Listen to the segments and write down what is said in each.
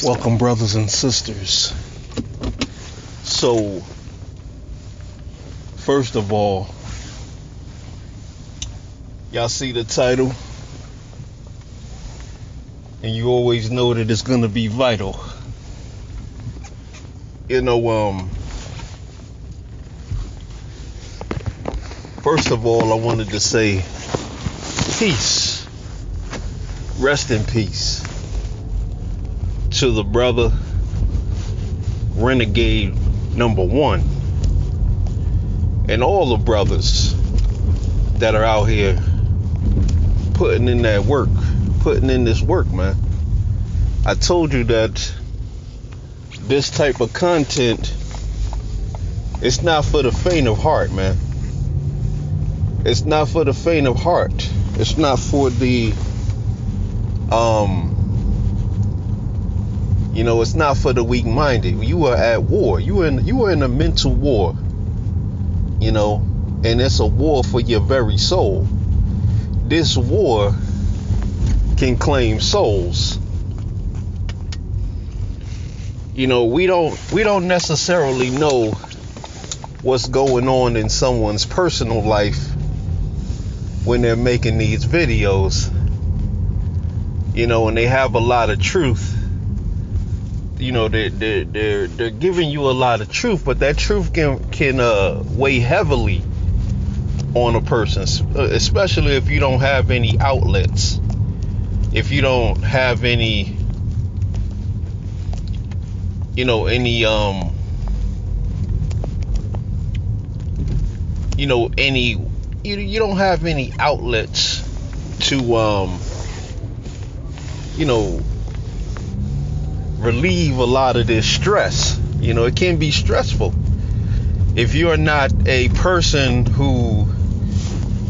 Welcome, brothers and sisters. So, first of all, y'all see the title, and you always know that it's gonna be vital. First of all, I wanted to say peace, rest in peace to the brother Renegade #1 and all the brothers that are out here putting in that work, putting in this work, man. I told you that this type of content, it's not for the faint of heart, man. It's not for the faint of heart. It's not for the it's not for the weak-minded. You are at war. You are in a mental war, and it's a war for your very soul. This war can claim souls. We don't necessarily know what's going on in someone's personal life when they're making these videos, and they have a lot of truth. They're giving you a lot of truth, but that truth can weigh heavily on a person, especially if you don't have any outlets, if you don't have any you don't have any outlets to relieve a lot of this stress. It can be stressful if you're not a person who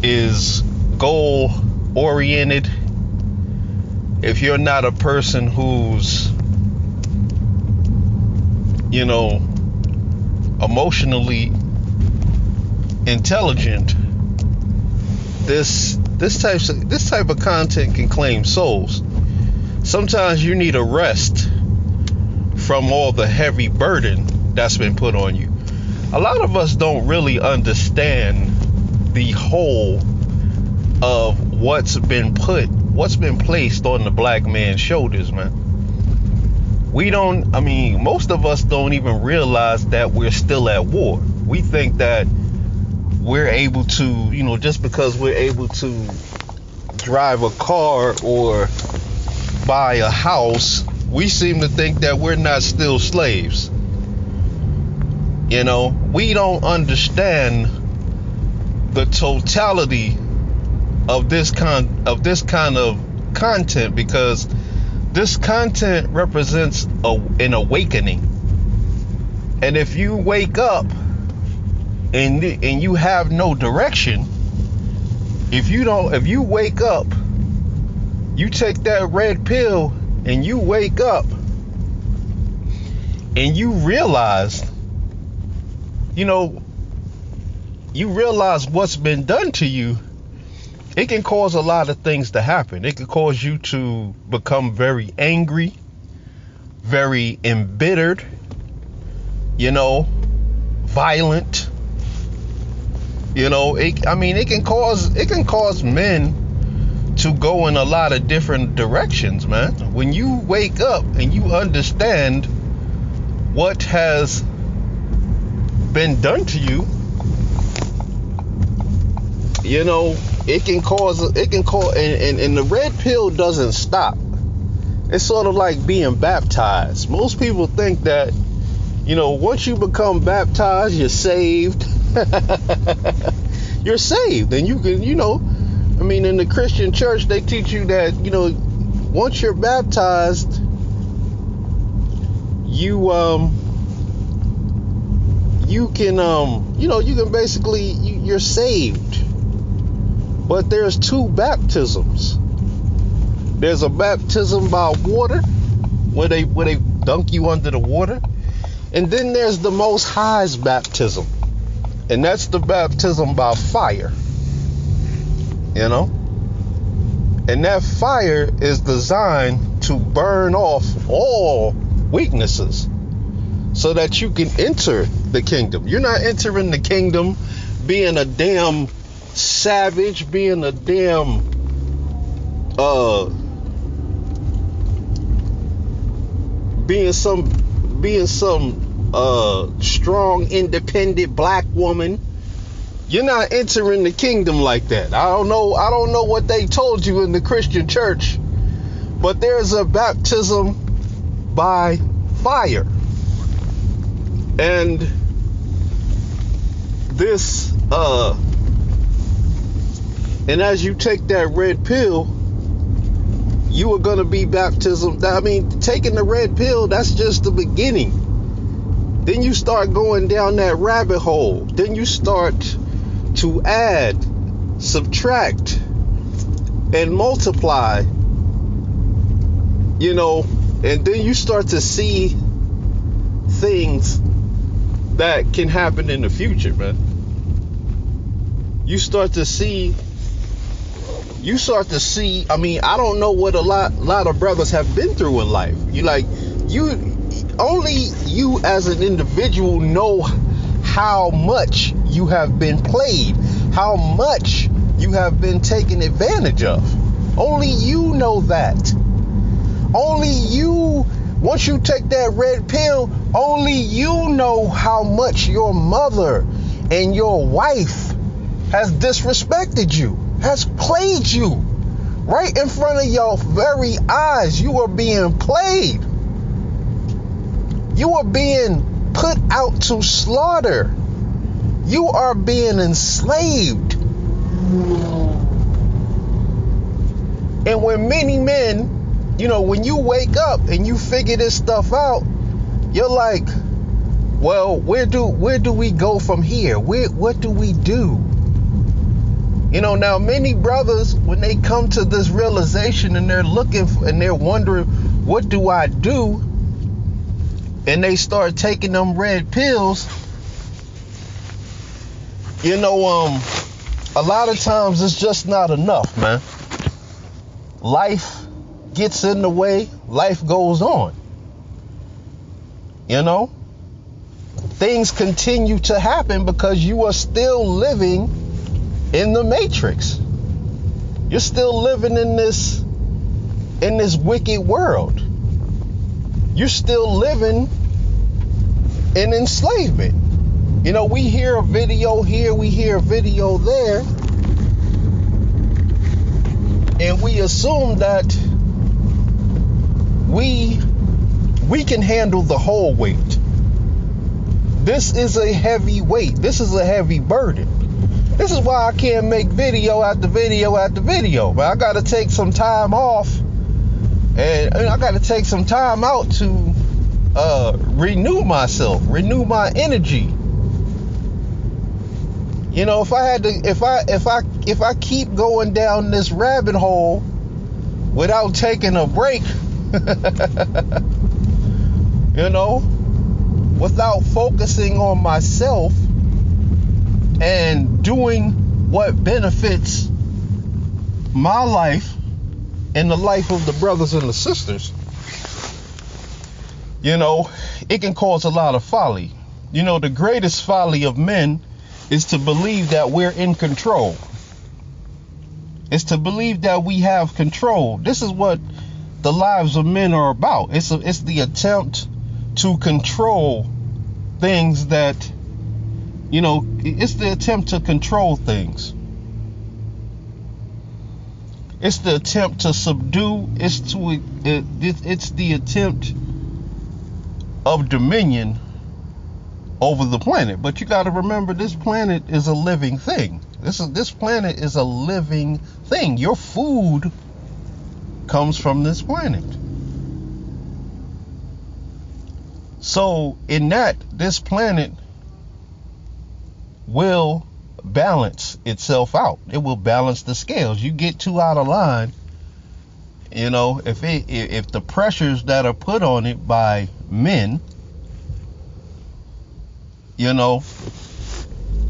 is goal oriented, if you're not a person who's emotionally intelligent. This type of content can claim souls. Sometimes you need a rest from all the heavy burden that's been put on you. A lot of us don't really understand the whole of what's been placed on the black man's shoulders, man. Most of us don't even realize that we're still at war. We think that we're able to, just because we're able to drive a car or buy a house, we seem to think that we're not still slaves. We don't understand the totality of this kind of content, because this content represents an awakening. And if you wake up and you have no direction, if you wake up, you take that red pill and you wake up and you realize what's been done to you, it can cause a lot of things to happen. It can cause you to become very angry, very embittered, violent. It can cause men to go in a lot of different directions, man. When you wake up and you understand what has been done to you, it can cause, and the red pill doesn't stop. It's sort of like being baptized. Most people think that, once you become baptized, you're saved. You're saved, and you can, in the Christian church, they teach you that, once you're baptized, you can basically, you're saved. But there's two baptisms. There's a baptism by water, where they dunk you under the water, and then there's the Most High's baptism, and that's the baptism by fire. And that fire is designed to burn off all weaknesses so that you can enter the kingdom. You're not entering the kingdom being a damn savage, being a damn being some strong, independent black woman. You're not entering the kingdom like that. I don't know what they told you in the Christian church, but there's a baptism by fire. And this and as you take that red pill, you are going to be baptized. I mean, taking the red pill, that's just the beginning. Then you start going down that rabbit hole. Then you start to add, subtract, and multiply, you know, and then you start to see things that can happen in the future, man. You start to see, I mean, I don't know what a lot of brothers have been through in life. Only you as an individual know how much you have been played, how much you have been taken advantage of. Only you know that. Only you, once you take that red pill, only you know how much your mother and your wife has disrespected you, has played you right in front of your very eyes. You are being played. You are being put out to slaughter. You are being enslaved. And when many men, you know, when you wake up and you figure this stuff out, you're like, well, where do we go from here? What do we do? You know, now many brothers, when they come to this realization and they're looking and they're wondering, what do I do? And they start taking them red pills. You know, a lot of times it's just not enough, man. Life gets in the way, life goes on. You know, things continue to happen because you are still living in the matrix. You're still living in this wicked world. You're still living in enslavement. You know, we hear a video here, we hear a video there, and we assume that we can handle the whole weight. This is a heavy weight. This is a heavy burden. This is why I can't make video after video after video. But I got to take some time off, and I got to take some time out to renew myself, renew my energy. You know, if I keep going down this rabbit hole without taking a break, you know, without focusing on myself and doing what benefits my life and the life of the brothers and the sisters, you know, it can cause a lot of folly. You know, the greatest folly of men is to believe that we're in control. It's to believe that we have control. This is what the lives of men are about. It's the attempt to control things that, you know, it's the attempt to control things. It's the attempt to subdue. It's the attempt of dominion over the planet. But you got to remember, this planet is a living thing. This planet is a living thing. Your food comes from this planet. So in that, this planet will balance itself out. It will balance the scales. You get too out of line, you know, if the pressures that are put on it by men, you know,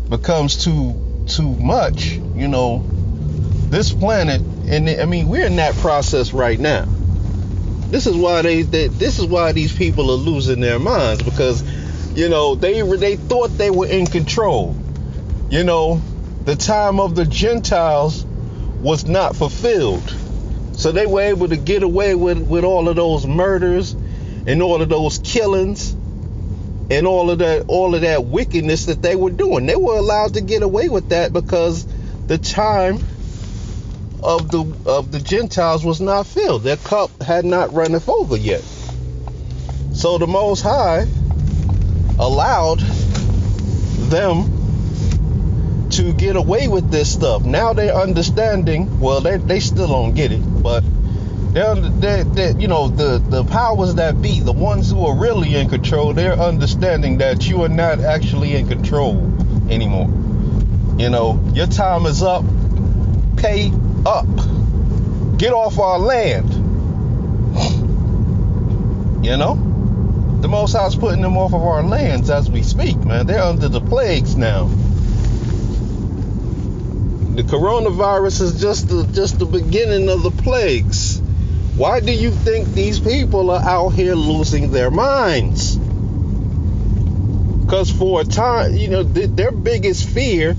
becomes too much, you know, this planet, and I mean, we're in that process right now. This is why this is why these people are losing their minds, because they thought they were in control. The time of the Gentiles was not fulfilled. So they were able to get away with all of those murders and all of those killings and all of that wickedness that they were doing. They were allowed to get away with that because the time of the Gentiles was not filled. Their cup had not runneth over yet. So the Most High allowed them to get away with this stuff. Now they're understanding. Well, they still don't get it, but the powers that be, the ones who are really in control, they're understanding that you are not actually in control anymore. Your time is up. Pay up. Get off our land. The Most High is putting them off of our lands as we speak, man. They're under the plagues now. The coronavirus is just the beginning of the plagues. Why do you think these people are out here losing their minds? Because for a time, their biggest fear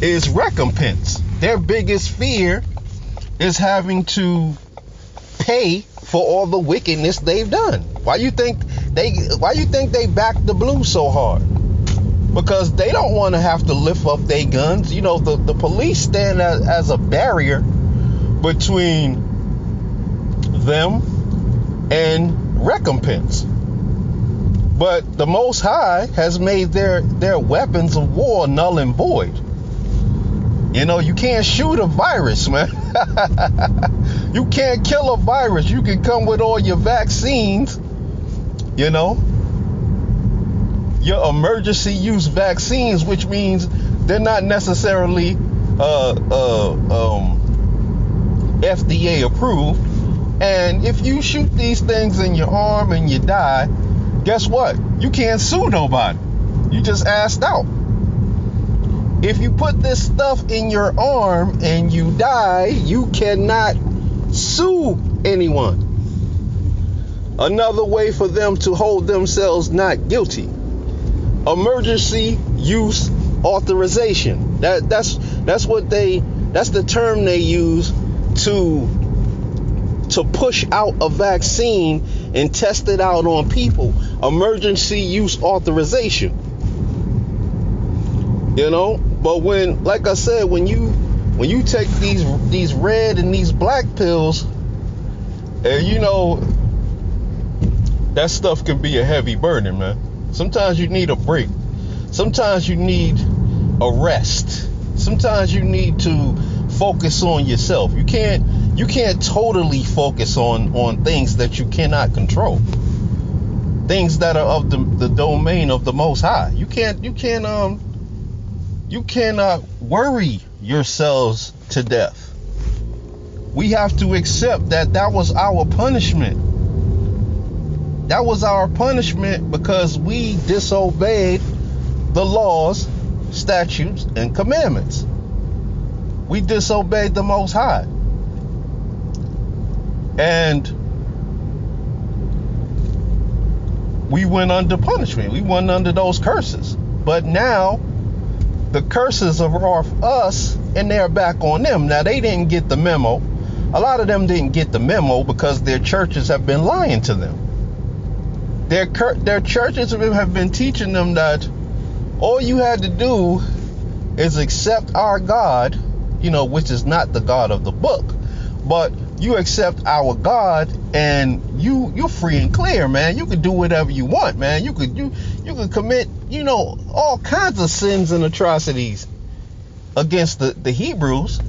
is recompense. Their biggest fear is having to pay for all the wickedness they've done. Why you think they back the blue so hard? Because they don't want to have to lift up their guns. The police stand as a barrier between them and recompense. But the Most High has made their weapons of war null and void. You can't shoot a virus, man. You can't kill a virus. You can come with all your vaccines, your emergency use vaccines, which means they're not necessarily FDA approved. And if you shoot these things in your arm and you die, guess what? You can't sue nobody. You just assed out. If you put this stuff in your arm and you die, you cannot sue anyone. Another way for them to hold themselves not guilty. Emergency use authorization. That's the term they use to push out a vaccine and test it out on people. Emergency use authorization. But when, like I said, when you take these red and these black pills, and that stuff can be a heavy burden, man. Sometimes you need a break. Sometimes you need a rest. Sometimes you need to focus on yourself. You can't totally focus on things that you cannot control. Things that are of the domain of the Most High. You cannot worry yourselves to death. We have to accept that was our punishment. That was our punishment because we disobeyed the laws, statutes, and commandments. We disobeyed the Most High. And we went under punishment. We went under those curses. But now the curses are off us and they're back on them. Now they didn't get the memo. A lot of them didn't get the memo because their churches have been lying to them. Their churches have been teaching them that all you had to do is accept our God, which is not the God of the book, but you accept our God and you're free and clear, man. You could do whatever you want, man. You could commit, all kinds of sins and atrocities against the Hebrews,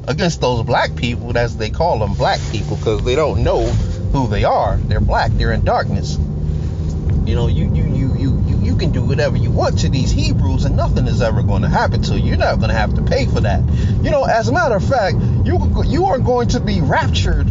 against those black people, as they call them, black people, because they don't know who they are. They're black. They're in darkness. You can do whatever you want to these Hebrews and nothing is ever going to happen to you. You're not going to have to pay for that. As a matter of fact, you are going to be raptured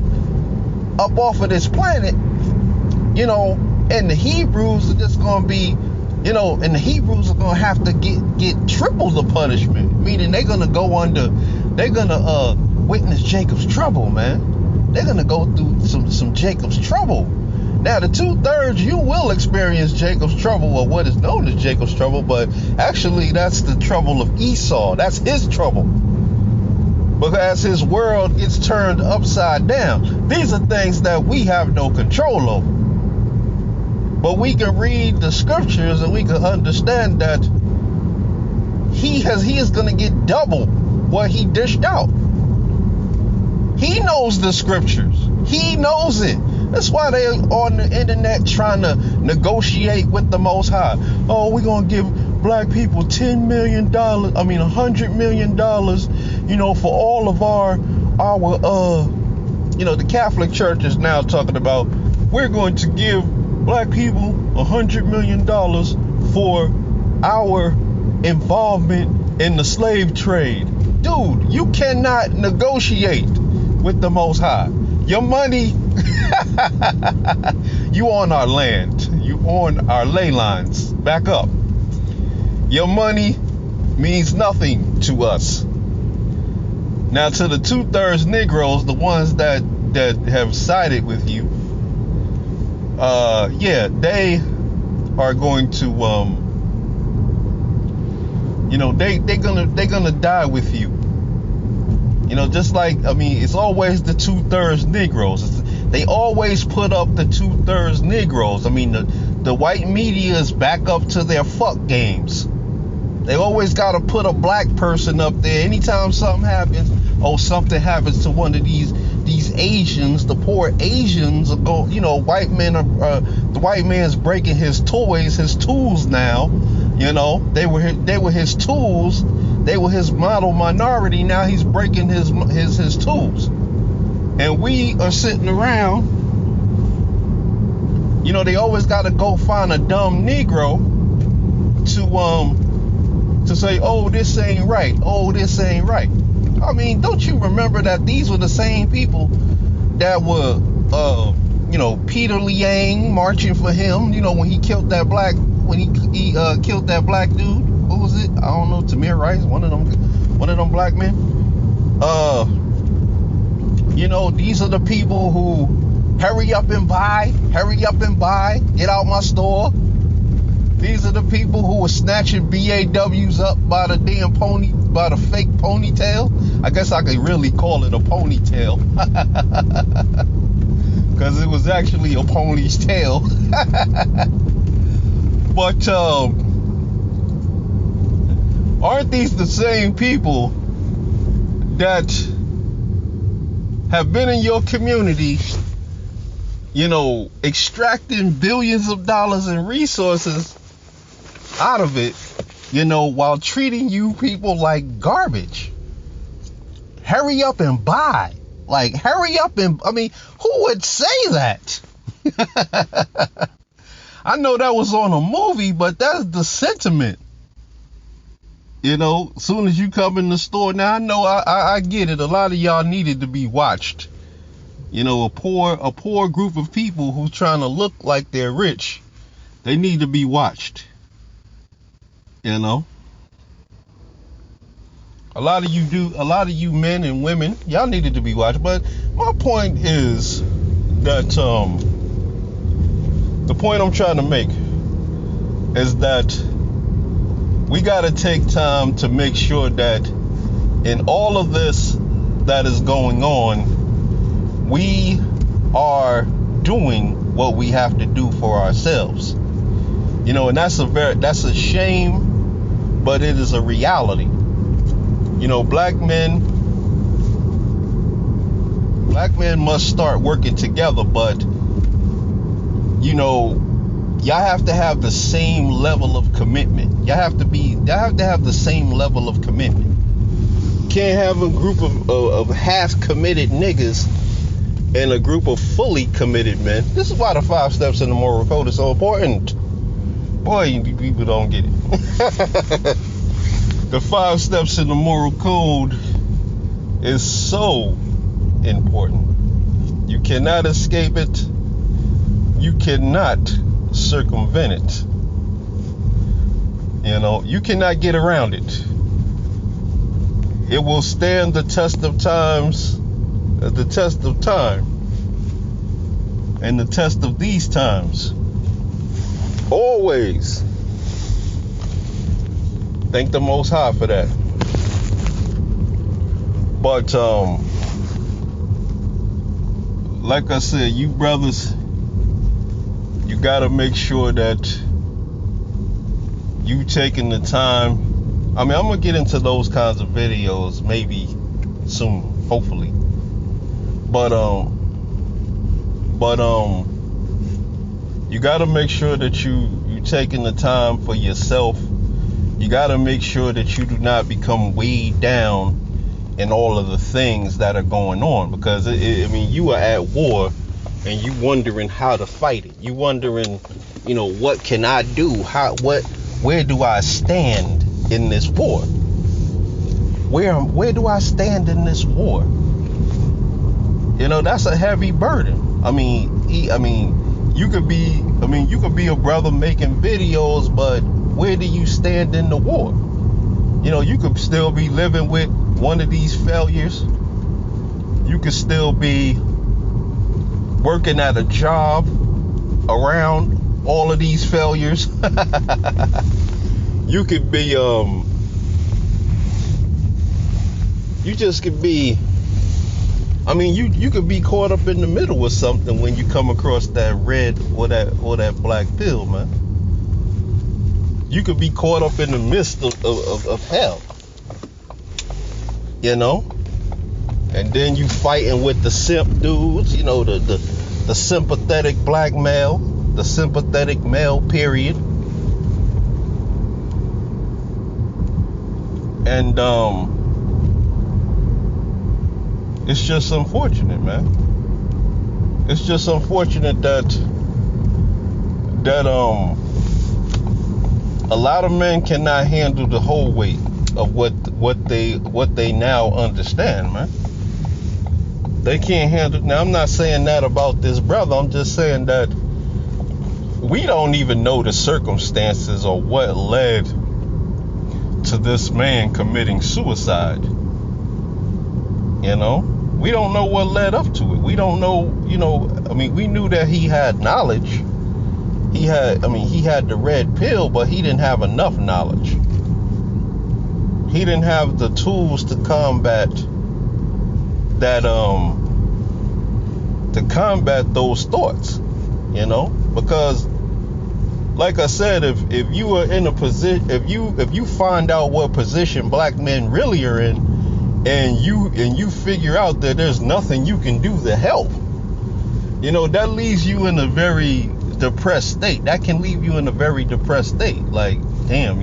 up off of this planet, and the Hebrews are just going to be, and the Hebrews are going to have to get triple the punishment, meaning they're going to witness Jacob's trouble, man. they're gonna go through some Jacob's trouble. Now, the 2/3, you will experience Jacob's trouble, or what is known as Jacob's trouble, but actually that's the trouble of Esau. That's his trouble. Because his world gets turned upside down. These are things that we have no control over. But we can read the scriptures and we can understand that he is going to get double what he dished out. He knows the scriptures. He knows it. That's why they on the internet trying to negotiate with the Most High. Oh, we're going to give black people $100 million, for all of our the Catholic Church is now talking about, we're going to give black people $100 million for our involvement in the slave trade. Dude, you cannot negotiate with the Most High. Your money, you on our land. You on our ley lines. Back up. Your money means nothing to us. Now, to the 2/3 Negroes, the ones that have sided with you, they are going to, they're gonna die with you. Just like, it's always the 2/3 Negroes. They always put up the 2/3 Negroes. The white media is back up to their fuck games. They always got to put a black person up there. Anytime something happens, something happens to one of these Asians, the poor Asians, white men the white man's breaking his tools now. They were his tools. They were his model minority. Now he's breaking his tools. And we are sitting around, they always got to go find a dumb Negro to say, oh, this ain't right. Oh, this ain't right. Don't you remember that these were the same people that were, Peter Liang marching for him, when he killed that black, killed that black dude. What was it? I don't know, Tamir Rice, one of them black men. These are the people who hurry up and buy, get out my store. These are the people who were snatching BAWs up by the damn by the fake ponytail. I guess I could really call it a ponytail. Because it was actually a pony's tail. But, aren't these the same people that have been in your community, extracting billions of dollars in resources out of it, while treating you people like garbage? Hurry up and buy. Hurry up and, who would say that? I know that was on a movie, but that's the sentiment. As soon as you come in the store, now I know I get it. A lot of y'all needed to be watched. A poor group of people who's trying to look like they're rich, they need to be watched. A lot of you men and women, y'all needed to be watched. But my point is that the point I'm trying to make is that we got to take time to make sure that in all of this that is going on, we are doing what we have to do for ourselves. And that's a shame, but it is a reality. Black men must start working together, but y'all have to have the same level of commitment. Y'all have to have the same level of commitment. Can't have a group of half committed niggas and a group of fully committed men. This is why the 5 steps in the moral code is so important. Boy, you people don't get it. The 5 steps in the moral code is so important. You cannot escape it. You cannot circumvent it. You cannot get around it. It will stand the test of times. the test of time and the test of these times. Always thank the Most High for that. But like I said, you brothers, you gotta make sure that you taking the time. I mean, I'm gonna get into those kinds of videos maybe soon, hopefully. But you gotta make sure that you taking the time for yourself. You gotta make sure that you do not become weighed down in all of the things that are going on, because I mean, you are at war and you wondering how to fight it. You wondering, what can I do? Where do I stand in this war? Where do I stand in this war? That's a heavy burden. I mean, you could be a brother making videos, but where do you stand in the war? You could still be living with one of these failures. You could still be working at a job around all of these failures. You could be, you just could be, you could be caught up in the middle with something when you come across that red or that black pill, man. You could be caught up in the midst of hell, and then you fighting with the simp dudes, the sympathetic black male, the sympathetic male, period. And it's just unfortunate, man. It's just unfortunate that a lot of men cannot handle the whole weight of what they now understand, man. They can't handle. Now, I'm not saying that about this brother. I'm just saying that we don't even know the circumstances or what led to this man committing suicide. We don't know what led up to it. We don't know, we knew that he had knowledge. He had the red pill, but he didn't have enough knowledge. He didn't have the tools to combat that, to combat those thoughts, because like I said, if you are in a position, if you find out what position black men really are in, and you figure out that there's nothing you can do to help, that leaves you in a very depressed state. That can leave you in a very depressed state. Like, damn,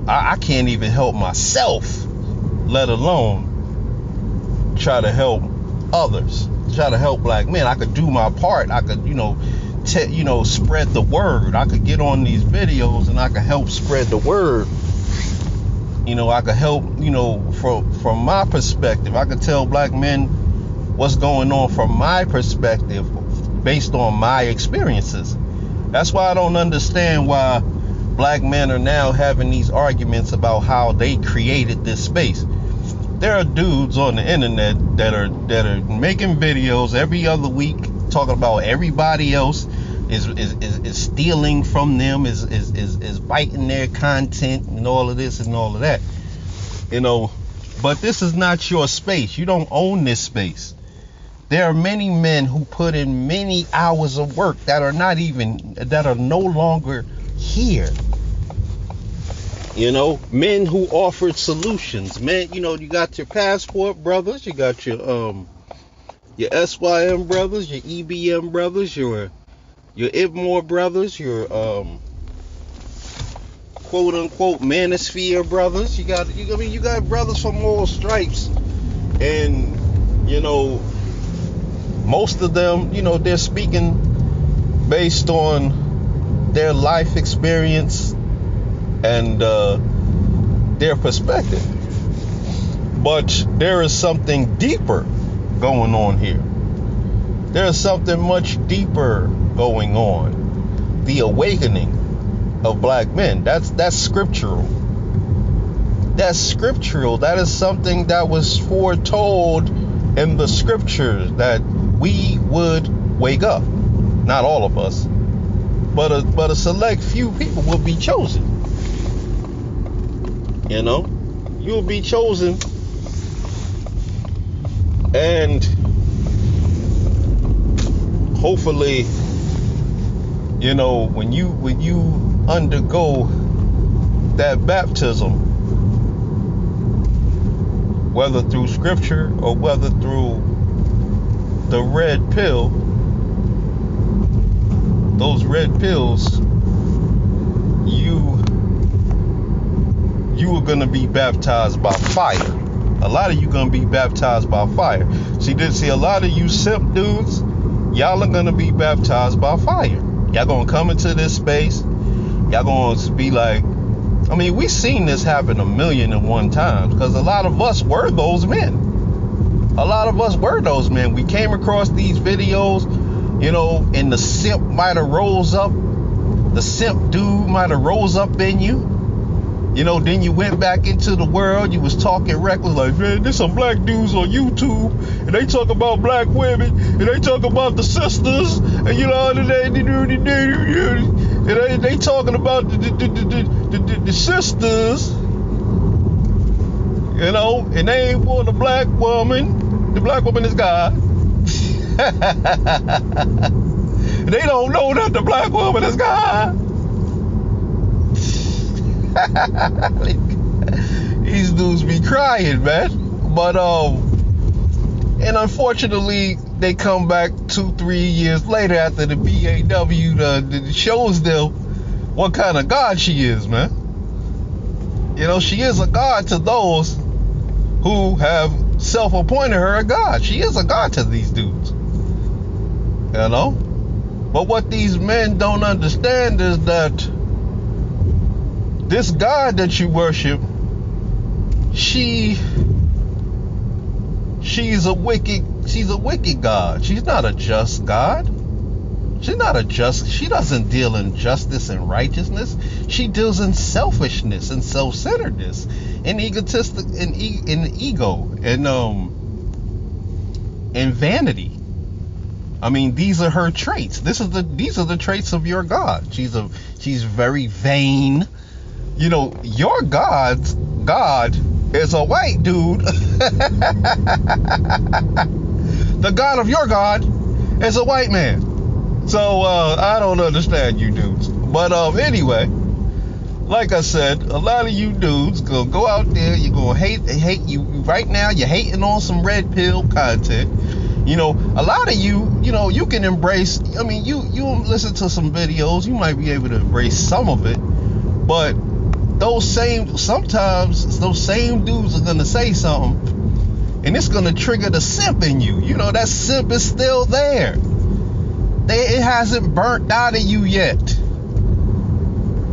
I can't even help myself, let alone try to help others, try to help black men. I could do my part. I could, spread the word. I could get on these videos and I could help spread the word. I could help, from my perspective. I could tell black men what's going on from my perspective based on my experiences. That's why I don't understand why black men are now having these arguments about how they created this space. There are dudes on the internet that are making videos every other week talking about everybody else is stealing from them, is biting their content and all of this and all of that. But this is not your space. You don't own this space. There are many men who put in many hours of work that are no longer here. Men who offered solutions. Men, you got your passport brothers, you got your SYM brothers, your EBM brothers, your Ibmore brothers, your quote unquote manosphere brothers. You got brothers from all stripes, and most of them, they're speaking based on their life experience and their perspective. But there is something deeper going on here. There is something much deeper going on. The awakening of black men. That's scriptural. That's scriptural. That is something that was foretold in the scriptures, that we would wake up. Not all of us, but a select few people will be chosen. You know, you'll be chosen, and hopefully, you know, when you undergo that baptism, whether through scripture or whether through the red pill, those red pills, you are going to be baptized by fire. A lot of you going to be baptized by fire. See, a lot of you simp dudes, y'all are going to be baptized by fire. Y'all going to come into this space. Y'all going to be like, I mean, we've seen this happen 1,000,001 times, because a lot of us were those men. A lot of us were those men. We came across these videos, you know, and the simp might have rose up. The simp dude might have rose up in you. You know, then you went back into the world. You was talking reckless, like, man, there's some black dudes on YouTube, and they talk about black women, and they talk about the sisters, and you know, they talking about the sisters, you know, and they ain't for the black woman. The black woman is God. They don't know that the black woman is God. These dudes be crying, man. But and unfortunately, they come back 2-3 years later after the BAW shows them what kind of God she is, man. You know, she is a God to those who have self-appointed her a God. She is a God to these dudes. You know? But what these men don't understand is that this God that you worship, she's a wicked God. She's not a just God. She doesn't deal in justice and righteousness. She deals in selfishness and self-centeredness and egotistic and ego and vanity. I mean, these are her traits. These are the traits of your God. She's very vain. You know, your God is a white dude. The God of your God is a white man. So I don't understand you dudes. But anyway, like I said, a lot of you dudes gonna go out there. You're gonna hate you right now. You're hating on some red pill content. You know, a lot of you know, you can embrace. I mean, you listen to some videos. You might be able to embrace some of it, but sometimes those same dudes are gonna say something, and it's gonna trigger the simp in you. You know, that simp is still there. It hasn't burnt out of you yet.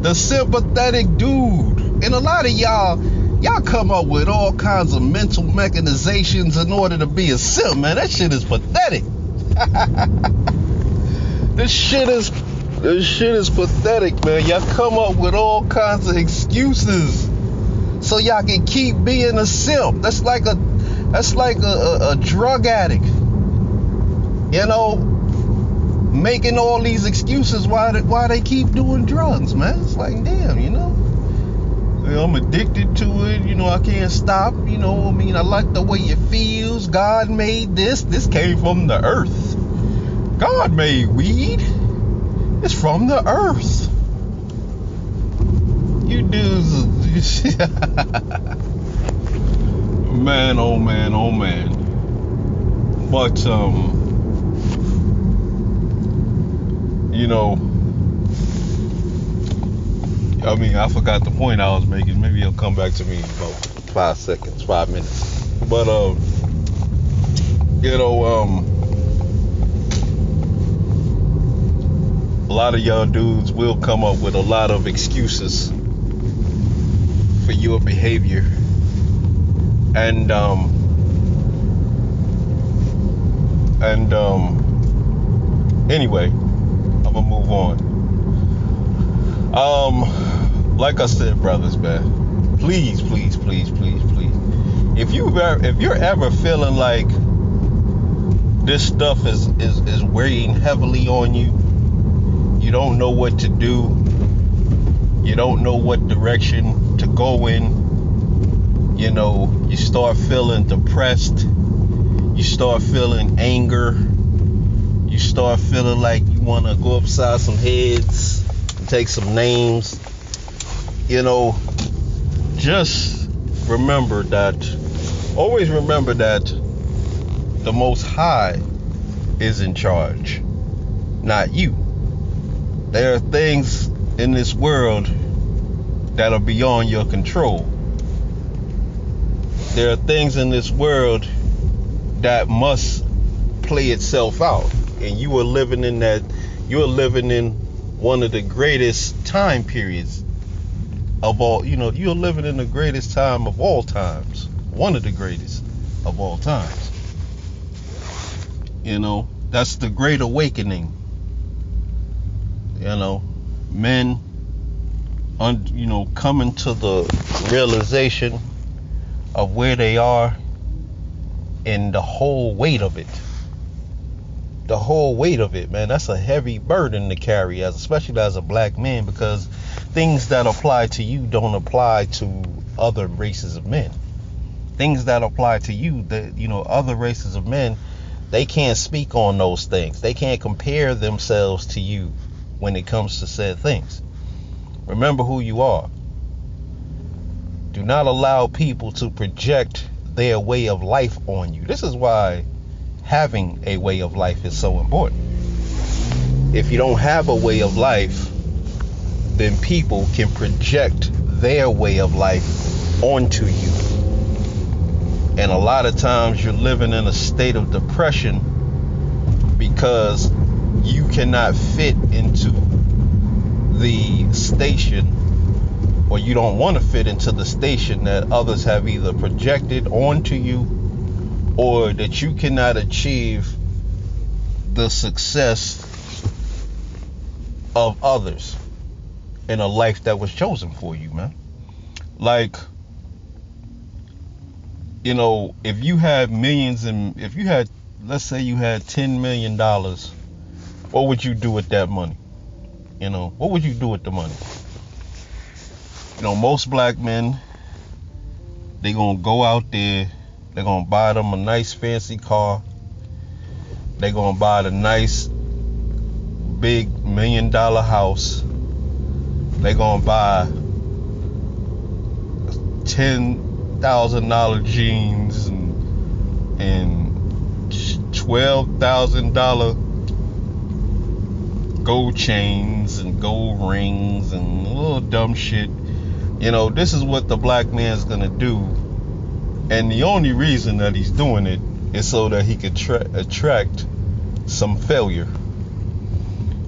The sympathetic dude. And a lot of y'all come up with all kinds of mental mechanizations in order to be a simp, man. That shit is pathetic. This shit is pathetic, man. Y'all come up with all kinds of excuses so y'all can keep being a simp. That's like a drug addict. You know, making all these excuses why they keep doing drugs, man. It's like, damn, you know, I'm addicted to it. You know, I can't stop. You know, I mean, I like the way it feels. God made this. This came from the earth. God made weed. It's from the earth. You dudes, man, oh man, oh man. But you know, I mean, I forgot the point I was making. Maybe it'll come back to me in about 5 minutes. But you know, a lot of y'all dudes will come up with a lot of excuses for your behavior, and anyway, I'm gonna move on. Like I said, brothers, man, please, please, please, please, please. If you're ever feeling like this stuff is weighing heavily on you, you don't know what to do, you don't know what direction to go in, you start feeling depressed, you start feeling anger, you start feeling like you want to go upside some heads and take some names, just remember that, always remember that the Most High is in charge, not you. There are things in this world that are beyond your control. There are things in this world that must play itself out. And you are living in one of the greatest time periods of all, you're living in the greatest time of all times. One of the greatest of all times. That's the Great Awakening. Men, coming to the realization of where they are and the whole weight of it. The whole weight of it, man, that's a heavy burden to carry, especially as a black man, because things that apply to you don't apply to other races of men. Things that apply to you, other races of men, they can't speak on those things. They can't compare themselves to you when it comes to said things. Remember who you are. Do not allow people to project their way of life on you. This is why having a way of life is so important. If you don't have a way of life, then people can project their way of life onto you. And a lot of times you're living in a state of depression because you cannot fit into the station, or you don't want to fit into the station that others have either projected onto you, or that you cannot achieve the success of others in a life that was chosen for you, man. Like, if you had millions, and if you had, let's say you had $10 million, what would you do with that money? What would you do with the money? Most black men, they gonna go out there, they're gonna buy them a nice fancy car, they're gonna buy the nice big $1 million house, they're gonna buy $10,000 jeans and $12,000 gold chains and gold rings and a little dumb shit. This is what the black man's gonna do, and the only reason that he's doing it is so that he could attract some failure.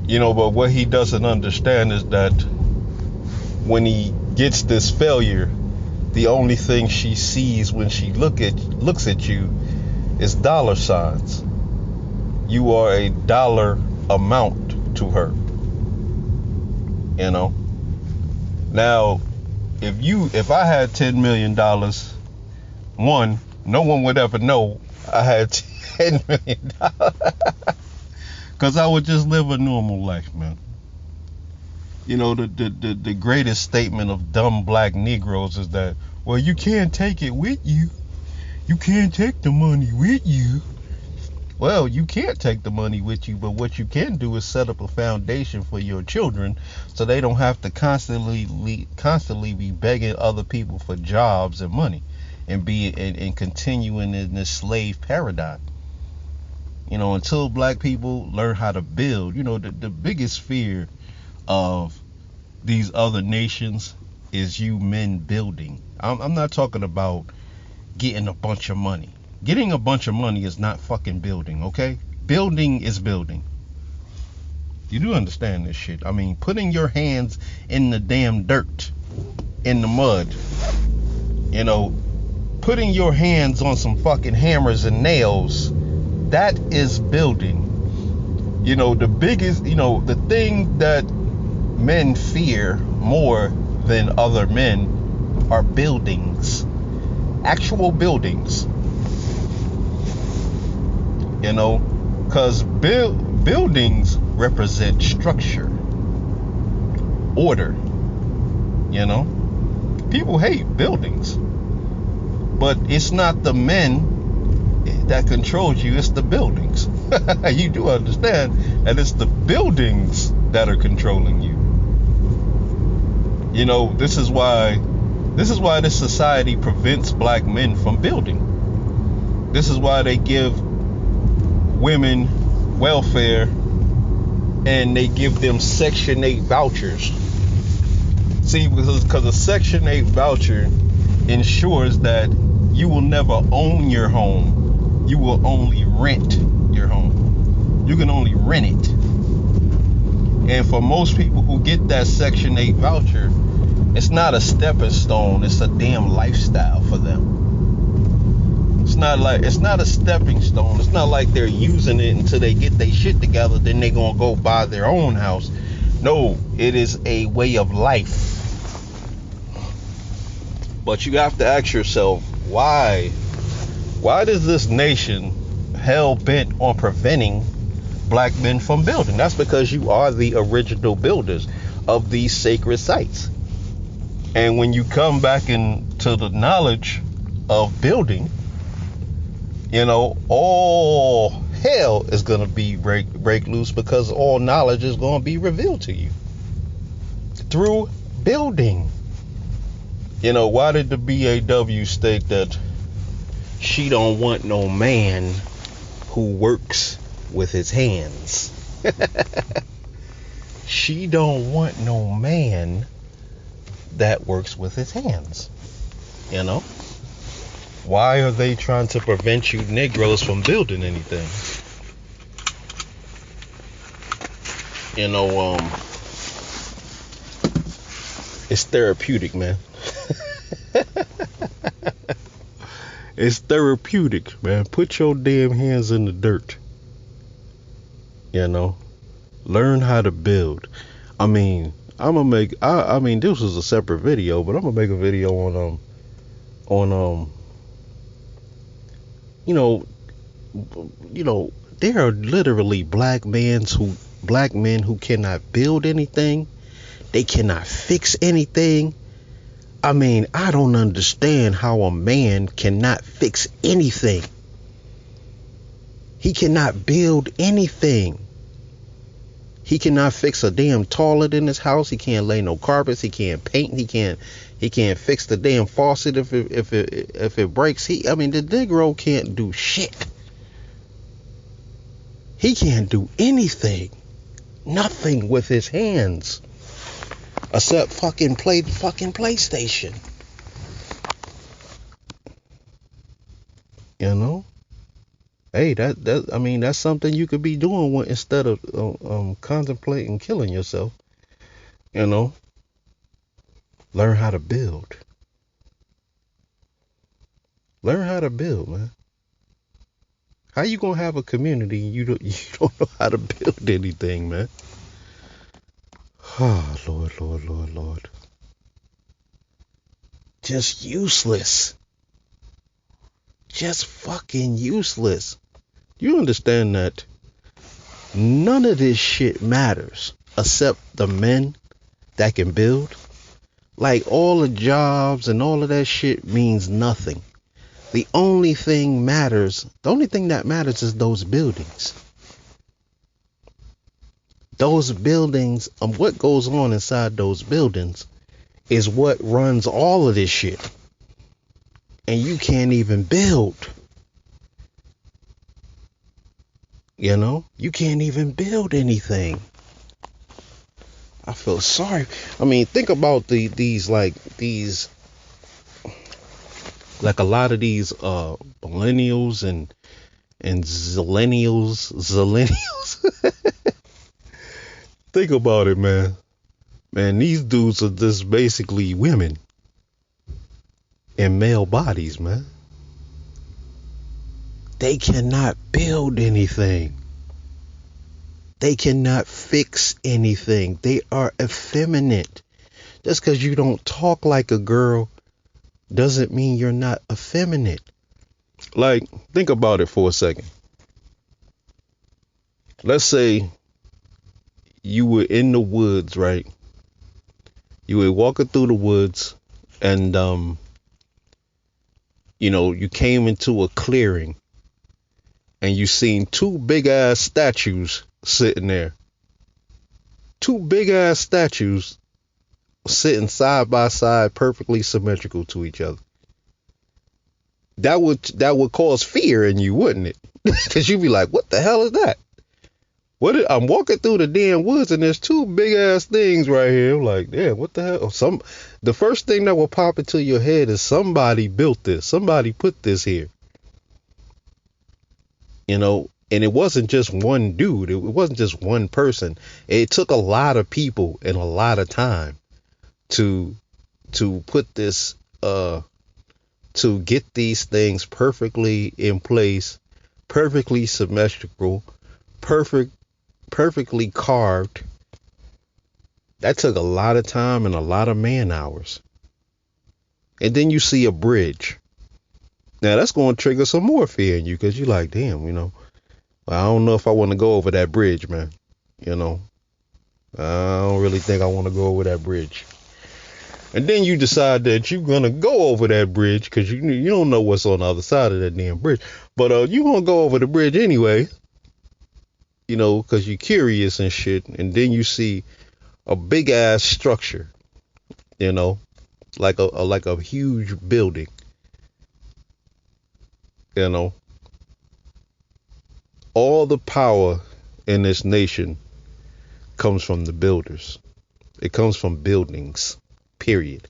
But what he doesn't understand is that when he gets this failure, the only thing she sees when she looks at you is dollar signs. You are a dollar amount to her. Now, if I had $10 million, one, no one would ever know I had $10 million. Because I would just live a normal life, man. The greatest statement of dumb black Negroes is that, well, you can't take it with you. You can't take the money with you. Well, you can't take the money with you, but what you can do is set up a foundation for your children so they don't have to constantly be begging other people for jobs and money and continuing in this slave paradigm. Until black people learn how to build, the biggest fear of these other nations is you men building. I'm not talking about getting a bunch of money. Getting a bunch of money is not fucking building, okay? Building is building. You do understand this shit. I mean, putting your hands in the damn dirt, in the mud, putting your hands on some fucking hammers and nails, that is building. The biggest, the thing that men fear more than other men are buildings, actual buildings. You know, because buildings represent structure, order. You know, people hate buildings, but it's not the men that controls you, it's the buildings. You do understand that it's the buildings that are controlling you. You know, this is why this society prevents black men from building. This is why they give women welfare and they give them Section 8 vouchers. See, because a Section 8 voucher ensures that you will never own your home. You will only rent your home. You can only rent it. And for most people who get that Section 8 voucher, it's not a stepping stone, it's a damn lifestyle for them. It's not a stepping stone. It's not like they're using it until they get their shit together, then they're gonna go buy their own house. No, it is a way of life. But you have to ask yourself, why does this nation hell bent on preventing black men from building? That's because you are the original builders of these sacred sites. And when you come back into the knowledge of building, you know, all hell is going to be break loose, because all knowledge is going to be revealed to you through building. You know, why did the BAW state that she don't want no man who works with his hands? She don't want no man that works with his hands. You know, why are they trying to prevent you Negroes from building anything? You know, it's therapeutic, man. It's therapeutic, man. Put your damn hands in the dirt. You know, learn how to build. I mean, I mean, this was a separate video, but I'm gonna make a video on you know, there are literally black men who cannot build anything. They cannot fix anything. I mean, I don't understand how a man cannot fix anything. He cannot build anything. He cannot fix a damn toilet in his house. He can't lay no carpets. He can't paint. He can't fix the damn faucet if it breaks. The Negro can't do shit. He can't do anything. Nothing with his hands. Except fucking play the fucking PlayStation. You know? Hey, that's something you could be doing instead of contemplating killing yourself. You know? Learn how to build. Learn how to build, man. How you gonna have a community and you don't know how to build anything, man? Oh, Lord. Just useless. Just fucking useless. You understand that none of this shit matters except the men that can build? Like, all the jobs and all of that shit means nothing. The only thing that matters is those buildings. Those buildings, what goes on inside those buildings is what runs all of this shit. And you can't even build. You know? You can't even build anything. I feel sorry. I mean, think about these like a lot of these millennials and zillennials. Think about it, man. Man, these dudes are just basically women in male bodies, man. They cannot build anything. They cannot fix anything. They are effeminate. Just because you don't talk like a girl doesn't mean you're not effeminate. Like, think about it for a second. Let's say you were in the woods, right? You were walking through the woods and, you came into a clearing and you seen two big ass statues sitting there. Two big ass statues sitting side by side, perfectly symmetrical to each other. That would cause fear in you, wouldn't it? Because you'd be like, what the hell is that? I'm walking through the damn woods and there's two big ass things right here. I'm like, damn, what the hell? The first thing that will pop into your head is somebody built this. Somebody put this here. And it wasn't just one dude. It wasn't just one person. It took a lot of people and a lot of time to put this, to get these things perfectly in place, perfectly symmetrical, perfectly carved. That took a lot of time and a lot of man hours. And then you see a bridge. Now that's going to trigger some more fear in you because you're like, damn, I don't know if I want to go over that bridge, man. I don't really think I want to go over that bridge. And then you decide that you're going to go over that bridge because you don't know what's on the other side of that damn bridge. But you're going to go over the bridge anyway, because you're curious and shit. And then you see a big ass structure, like a huge building, all the power in this nation comes from the builders. It comes from buildings, period.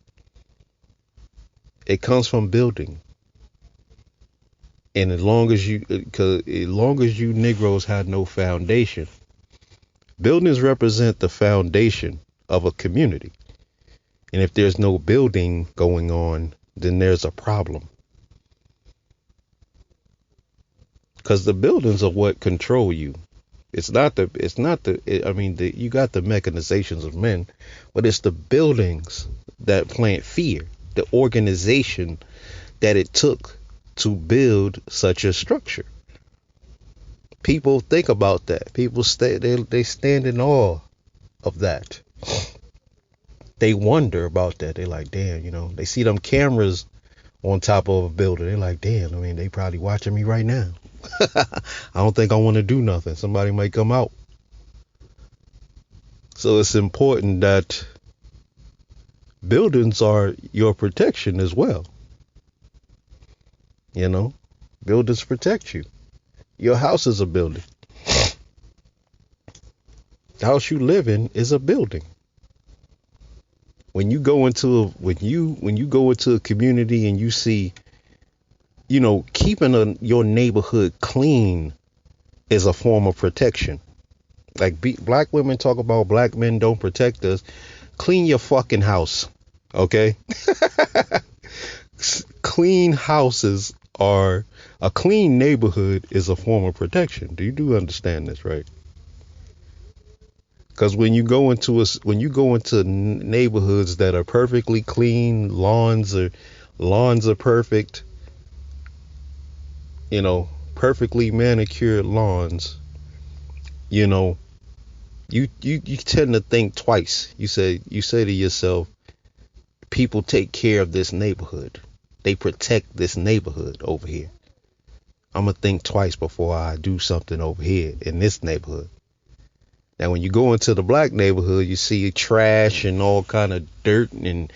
It comes from building. And as long as you Negroes had no foundation, buildings represent the foundation of a community. And if there's no building going on, then there's a problem. Because the buildings are what control you. You got the mechanizations of men, but it's the buildings that plant fear, the organization that it took to build such a structure. People think about that. People they stand in awe of that. They wonder about that. They're like, damn, they see them cameras on top of a building. They're like, damn, they probably watching me right now. I don't think I want to do nothing. Somebody might come out. So it's important that buildings are your protection as well. Buildings protect you. Your house is a building. The house you live in is a building. When you go into a community and you see, keeping your neighborhood clean is a form of protection. Like black women talk about black men don't protect us. Clean your fucking house, okay? Clean houses are a clean neighborhood is a form of protection. Do understand this, right? Because when you go into neighborhoods that are perfectly clean, lawns are perfect, perfectly manicured lawns, you tend to think twice. You say to yourself, people take care of this neighborhood. They protect this neighborhood over here. I'm going to think twice before I do something over here in this neighborhood. Now, when you go into the black neighborhood, you see trash and all kind of dirt and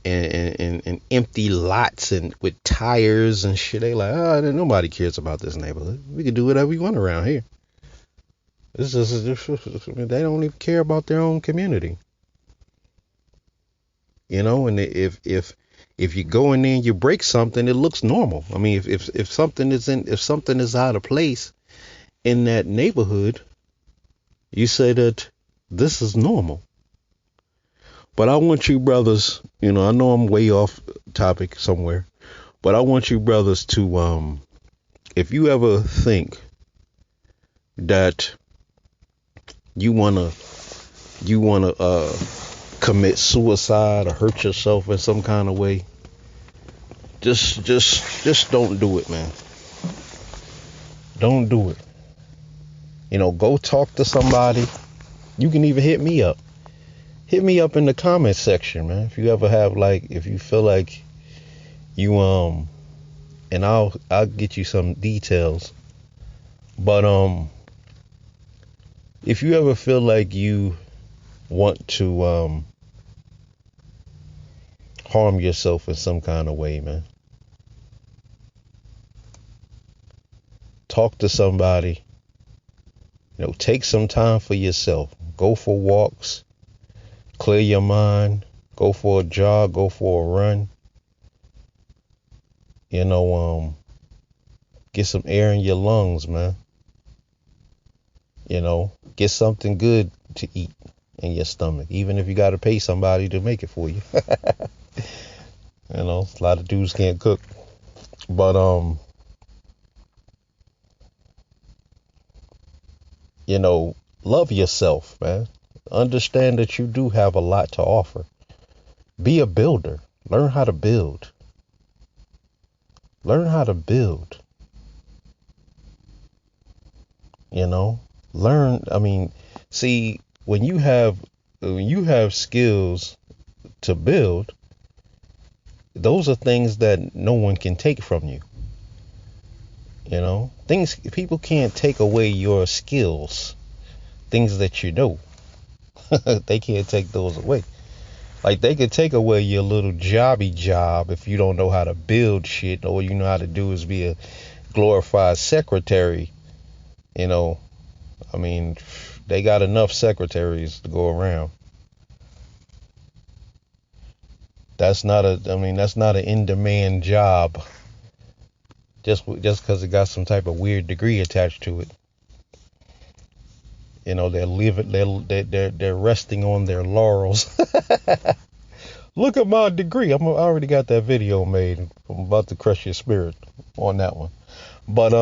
empty lots and with tires and shit. They like, nobody cares about this neighborhood. We can do whatever we want around here. They don't even care about their own community. And if you go in there and you break something, it looks normal. If something is out of place in that neighborhood, you say that this is normal. But I want you brothers, I know I'm way off topic somewhere, but I want you brothers to, if you ever think that you wanna commit suicide or hurt yourself in some kind of way, Just don't do it, man. Don't do it. Go talk to somebody. You can even hit me up. Hit me up in the comment section, man. If you ever have if you feel like you and I'll get you some details. But if you ever feel like you want to harm yourself in some kind of way, man, talk to somebody. Take some time for yourself. Go for walks. Clear your mind. Go for a jog. Go for a run. Get some air in your lungs, man. Get something good to eat in your stomach, even if you got to pay somebody to make it for you. A lot of dudes can't cook. But, love yourself, man. Understand that you do have a lot to offer. Be a builder. Learn how to build. Learn how to build. See, when you have skills to build, those are things that no one can take from you. People can't take away your skills, things that you know. They can't take those away. They could take away your little jobby job if you don't know how to build shit. All you know how to do is be a glorified secretary. They got enough secretaries to go around. That's not an in-demand job. Just because it got some type of weird degree attached to it. They're resting on their laurels. Look at my degree. I already got that video made. I'm about to crush your spirit on that one. But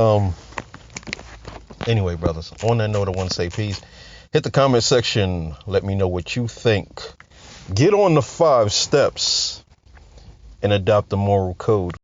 anyway, brothers, on that note, I want to say peace. Hit the comment section. Let me know what you think. Get on the 5 steps and adopt the moral code.